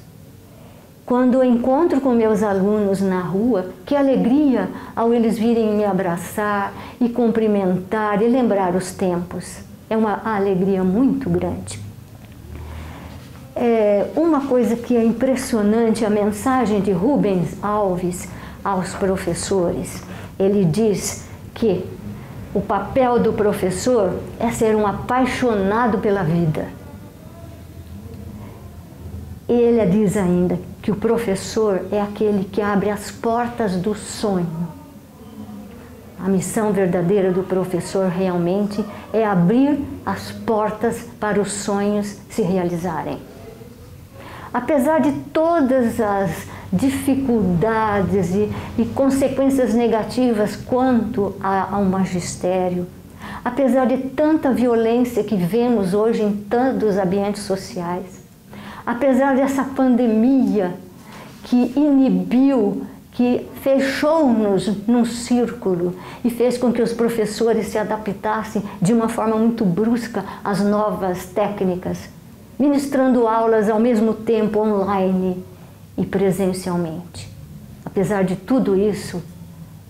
Quando eu encontro com meus alunos na rua, que alegria ao eles virem me abraçar e cumprimentar e lembrar os tempos. É uma alegria muito grande. Uma coisa que é impressionante, a mensagem de Rubens Alves aos professores. Ele diz que o papel do professor é ser um apaixonado pela vida. E ele diz ainda que o professor é aquele que abre as portas do sonho. A missão verdadeira do professor realmente é abrir as portas para os sonhos se realizarem. Apesar de todas as dificuldades e consequências negativas quanto ao magistério, apesar de tanta violência que vemos hoje em tantos ambientes sociais, apesar dessa pandemia que inibiu, que fechou-nos num círculo e fez com que os professores se adaptassem de uma forma muito brusca às novas técnicas, ministrando aulas ao mesmo tempo online e presencialmente. Apesar de tudo isso,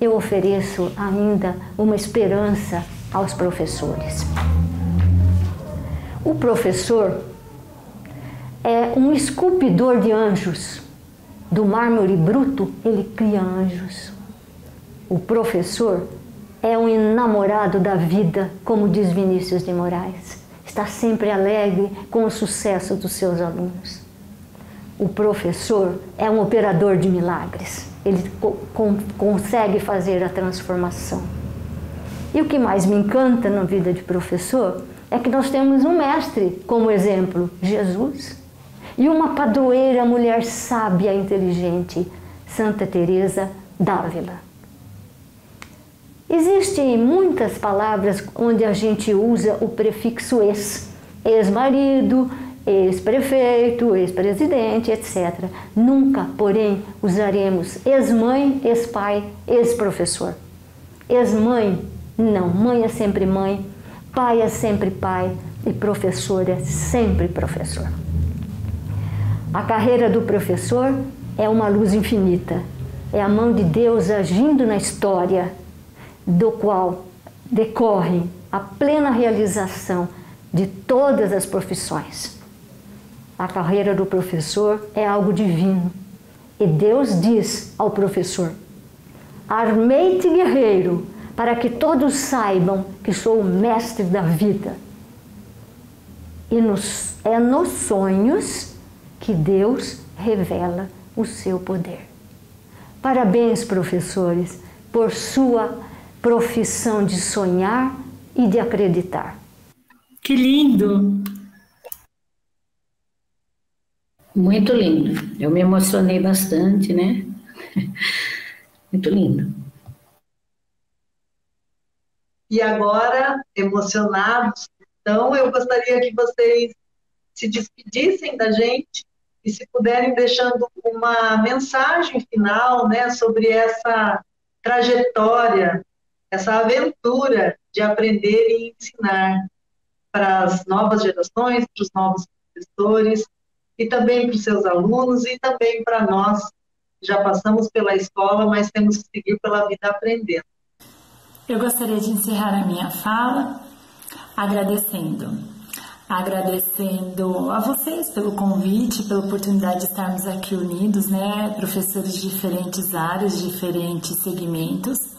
eu ofereço ainda uma esperança aos professores. O professor é um esculpidor de anjos. Do mármore bruto, ele cria anjos. O professor é um enamorado da vida, como diz Vinícius de Moraes. Está sempre alegre com o sucesso dos seus alunos. O professor é um operador de milagres. Ele consegue fazer a transformação. E o que mais me encanta na vida de professor é que nós temos um mestre como exemplo, Jesus, e uma padroeira, mulher sábia e inteligente, Santa Teresa d'Ávila. Existem muitas palavras onde a gente usa o prefixo ex, ex-marido, ex-prefeito, ex-presidente, etc. Nunca, porém, usaremos ex-mãe, ex-pai, ex-professor. Ex-mãe, não. Mãe é sempre mãe, pai é sempre pai e professor é sempre professor. A carreira do professor é uma luz infinita. É a mão de Deus agindo na história, do qual decorre a plena realização de todas as profissões. A carreira do professor é algo divino. E Deus diz ao professor: armei-te, guerreiro, para que todos saibam que sou o mestre da vida. E é nos sonhos que Deus revela o seu poder. Parabéns, professores, por sua profissão de sonhar e de acreditar. Que lindo! Muito lindo. Eu me emocionei bastante, né? Muito lindo. E agora, emocionados, então, eu gostaria que vocês se despedissem da gente e se puderem deixando uma mensagem final, né, sobre essa trajetória, essa aventura de aprender e ensinar para as novas gerações, para os novos professores, e também para os seus alunos, e também para nós, já passamos pela escola, mas temos que seguir pela vida aprendendo. Eu gostaria de encerrar a minha fala agradecendo a vocês pelo convite, pela oportunidade de estarmos aqui unidos, né, professores de diferentes áreas, diferentes segmentos.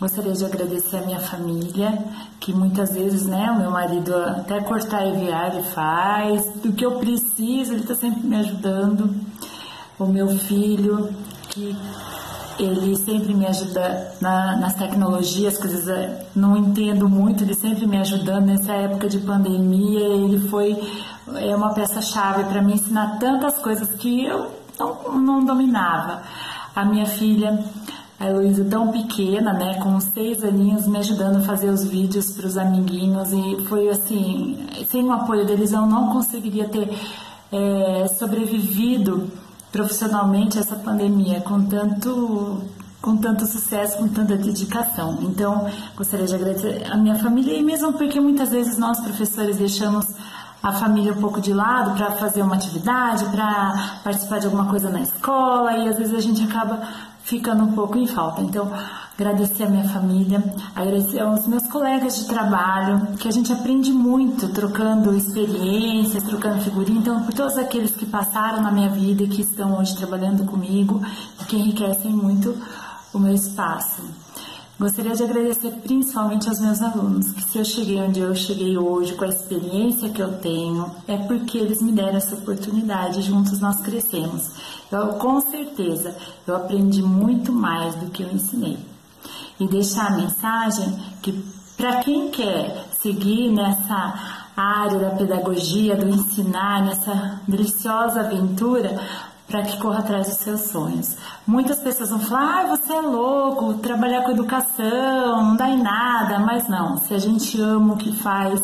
Gostaria de agradecer a minha família, que muitas vezes, né, o meu marido até cortar e viar ele faz, do que eu preciso, ele está sempre me ajudando. O meu filho, que ele sempre me ajuda nas tecnologias, que às vezes não entendo muito, ele sempre me ajudando nessa época de pandemia, ele foi uma peça-chave para me ensinar tantas coisas que eu não dominava. A minha filha, a Heloísa, tão pequena, né, com uns 6 aninhos, me ajudando a fazer os vídeos para os amiguinhos, e foi assim, sem o apoio deles eu não conseguiria ter sobrevivido profissionalmente essa pandemia com tanto sucesso, com tanta dedicação. Então, gostaria de agradecer a minha família, e mesmo porque muitas vezes nós, professores, deixamos a família um pouco de lado para fazer uma atividade, para participar de alguma coisa na escola, e às vezes a gente acaba ficando um pouco em falta. Então, agradecer a minha família, agradecer aos meus colegas de trabalho, que a gente aprende muito trocando experiências, trocando figurinha. Então, por todos aqueles que passaram na minha vida e que estão hoje trabalhando comigo e que enriquecem muito o meu espaço. Gostaria de agradecer principalmente aos meus alunos, que se eu cheguei onde eu cheguei hoje, com a experiência que eu tenho, é porque eles me deram essa oportunidade, juntos nós crescemos. Com certeza, eu aprendi muito mais do que eu ensinei. E deixar a mensagem que, para quem quer seguir nessa área da pedagogia, do ensinar, nessa deliciosa aventura, para que corra atrás dos seus sonhos. Muitas pessoas vão falar, você é louco, trabalhar com educação, não dá em nada, mas não, se a gente ama o que faz,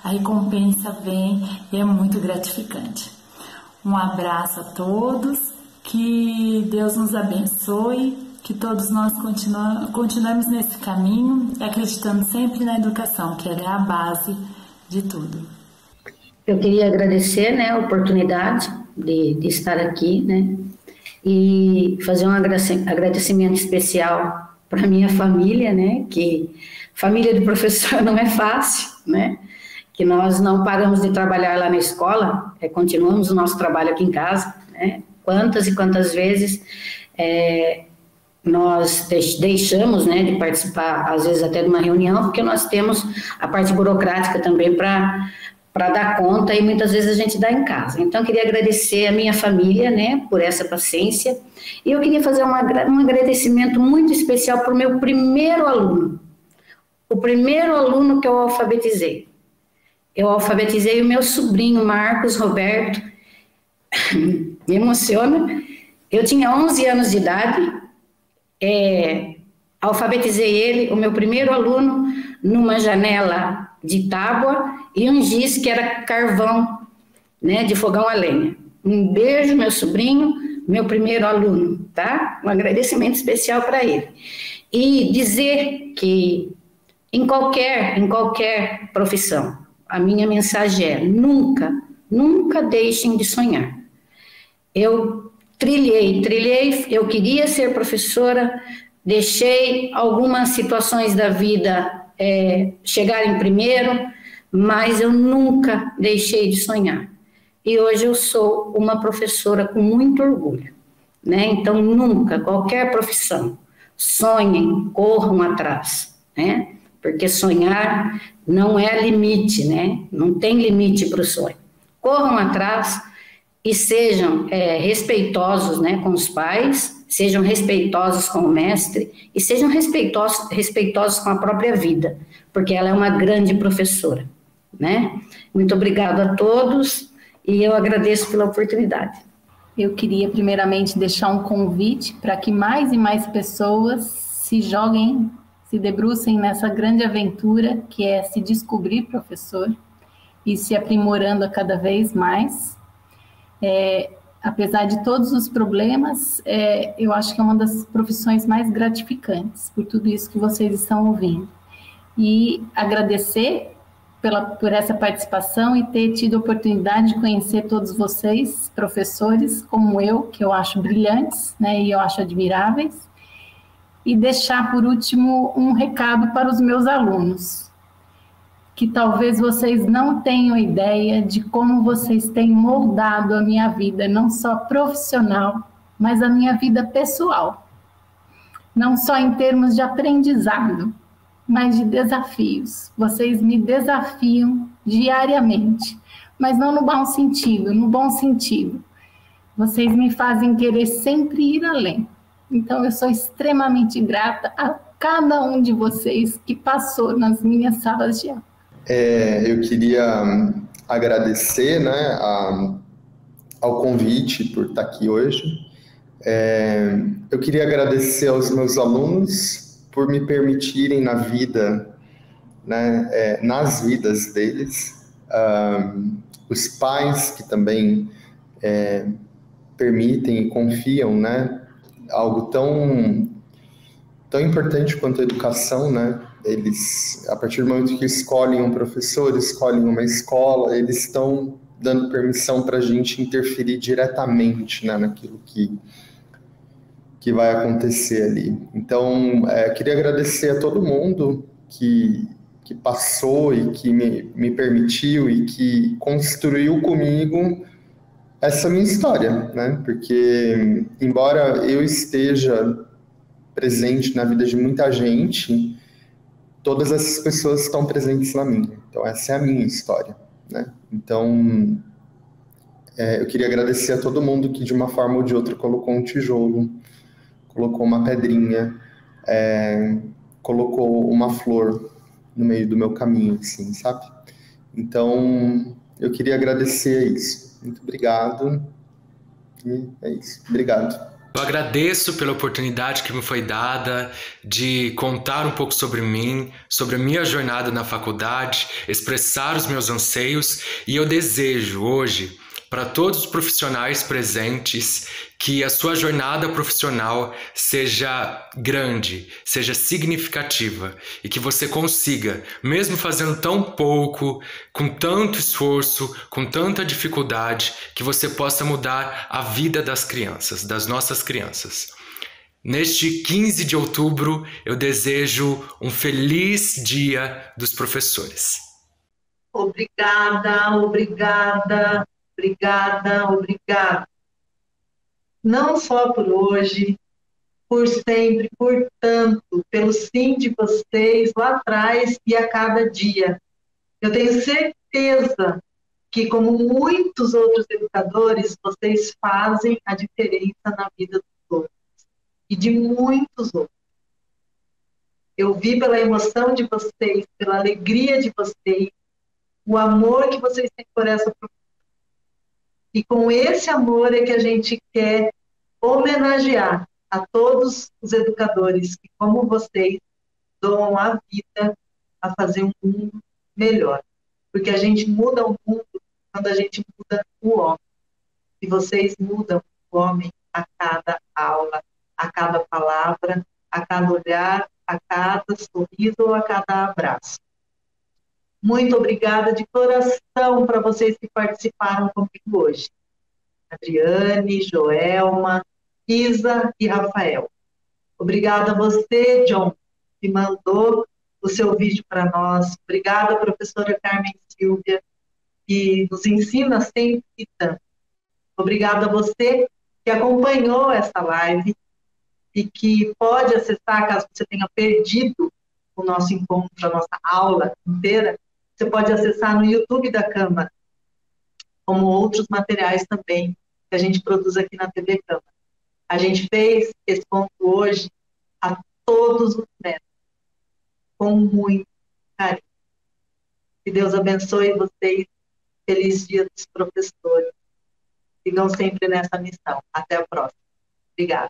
a recompensa vem e é muito gratificante. Um abraço a todos, que Deus nos abençoe, que todos nós continuemos nesse caminho, acreditando sempre na educação, que ela é a base de tudo. Eu queria agradecer, né, a oportunidade de estar aqui, né, e fazer um agradecimento especial para minha família, né, que família de professor não é fácil, né, que nós não paramos de trabalhar lá na escola, continuamos o nosso trabalho aqui em casa, né, quantas e quantas vezes nós deixamos, né, de participar, às vezes até de uma reunião, porque nós temos a parte burocrática também para dar conta, e muitas vezes a gente dá em casa. Então, eu queria agradecer a minha família, né, por essa paciência, e eu queria fazer um agradecimento muito especial para o meu primeiro aluno, o primeiro aluno que eu alfabetizei. Eu alfabetizei o meu sobrinho, Marcos Roberto, me emociona, eu tinha 11 anos de idade, alfabetizei ele, o meu primeiro aluno, numa janela de tábua e um giz que era carvão, né, de fogão a lenha. Um beijo, meu sobrinho, meu primeiro aluno, tá? Um agradecimento especial para ele. E dizer que em qualquer profissão, a minha mensagem é: nunca deixem de sonhar. Eu trilhei, eu queria ser professora, deixei algumas situações da vida chegarem primeiro, mas eu nunca deixei de sonhar. E hoje eu sou uma professora com muito orgulho, né? Então, nunca, qualquer profissão, sonhem, corram atrás, né? Porque sonhar não é limite, né? Não tem limite para o sonho. Corram atrás e sejam respeitosos, né, com os pais, sejam respeitosos com o mestre e sejam respeitosos com a própria vida, porque ela é uma grande professora, né? Muito obrigada a todos e eu agradeço pela oportunidade. Eu queria primeiramente deixar um convite para que mais e mais pessoas se joguem, se debrucem nessa grande aventura que é se descobrir professor e se aprimorando a cada vez mais. Apesar de todos os problemas, eu acho que é uma das profissões mais gratificantes por tudo isso que vocês estão ouvindo. E agradecer por essa participação e ter tido a oportunidade de conhecer todos vocês, professores, como eu, que eu acho brilhantes, né, e eu acho admiráveis. E deixar, por último, um recado para os meus alunos, que talvez vocês não tenham ideia de como vocês têm moldado a minha vida, não só profissional, mas a minha vida pessoal. Não só em termos de aprendizado, mas de desafios. Vocês me desafiam diariamente, mas não no mau sentido, no bom sentido. Vocês me fazem querer sempre ir além. Então, eu sou extremamente grata a cada um de vocês que passou nas minhas salas de aula. Eu queria agradecer, né, ao convite por estar aqui hoje. Eu queria agradecer aos meus alunos por me permitirem na vida, né, nas vidas deles, os pais que também permitem e confiam, né, algo tão importante quanto a educação, né? Eles, a partir do momento que escolhem um professor, escolhem uma escola, eles estão dando permissão para a gente interferir diretamente, né, naquilo que vai acontecer ali. Então, queria agradecer a todo mundo que passou e que me permitiu e que construiu comigo essa minha história, né? Porque, embora eu esteja presente na vida de muita gente, todas essas pessoas estão presentes na minha. Então, essa é a minha história, né? Então, eu queria agradecer a todo mundo que, de uma forma ou de outra, colocou um tijolo, colocou uma pedrinha, colocou uma flor no meio do meu caminho, assim, sabe? Então, eu queria agradecer isso. Muito obrigado. E é isso. Obrigado. Eu agradeço pela oportunidade que me foi dada de contar um pouco sobre mim, sobre a minha jornada na faculdade, expressar os meus anseios, e eu desejo hoje para todos os profissionais presentes que a sua jornada profissional seja grande, seja significativa e que você consiga, mesmo fazendo tão pouco, com tanto esforço, com tanta dificuldade, que você possa mudar a vida das crianças, das nossas crianças. Neste 15 de outubro, eu desejo um feliz Dia dos Professores. Obrigada, obrigada. Obrigada, obrigada. Não só por hoje, por sempre, por tanto, pelo sim de vocês lá atrás e a cada dia. Eu tenho certeza que, como muitos outros educadores, vocês fazem a diferença na vida dos outros e de muitos outros. Eu vi pela emoção de vocês, pela alegria de vocês, o amor que vocês têm por essa profissão. E com esse amor é que a gente quer homenagear a todos os educadores que, como vocês, doam a vida a fazer um mundo melhor. Porque a gente muda o mundo quando a gente muda o homem. E vocês mudam o homem a cada aula, a cada palavra, a cada olhar, a cada sorriso ou a cada abraço. Muito obrigada de coração para vocês que participaram comigo hoje. Adriane, Joelma, Isa e Rafael. Obrigada a você, John, que mandou o seu vídeo para nós. Obrigada, professora Carmen Silvia, que nos ensina sempre e tanto. Obrigada a você que acompanhou essa live e que pode acessar, caso você tenha perdido o nosso encontro, a nossa aula inteira, você pode acessar no YouTube da Câmara, como outros materiais também que a gente produz aqui na TV Câmara. A gente fez esse ponto hoje a todos os netos, com muito carinho. Que Deus abençoe vocês. Feliz Dia dos Professores. Sigam sempre nessa missão. Até a próxima. Obrigada.